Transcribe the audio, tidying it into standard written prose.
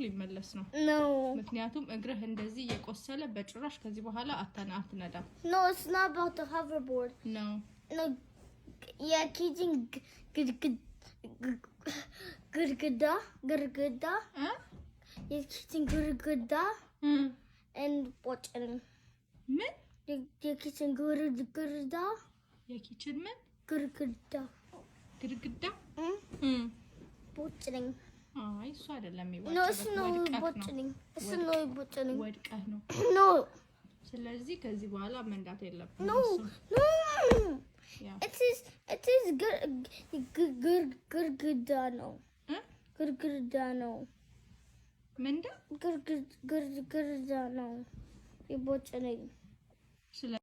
ሊመለስ ነው No. ምክንያቱም እግርህ እንደዚህ የቆሰለ በጭራሽ ከዚህ በኋላ አትነዳ No, it's not about the hoverboard. No. No. Yeah, kitchen gurguda. Huh? Yeah, kitchen gurguda. And watching. ምን የኪችን ግርግዳ የኪችን ምን ግርግዳ ቦጭነኝ አይ እሱ አይደለም ቦጭነኝ ወድቀህ ነው ኖ ስለዚህ ከዚህ በኋላ መንዳት የለብንም ኖ it is ግርግዳ ነው ምንዳ ግርግዳ ነው ይቦጭነኝ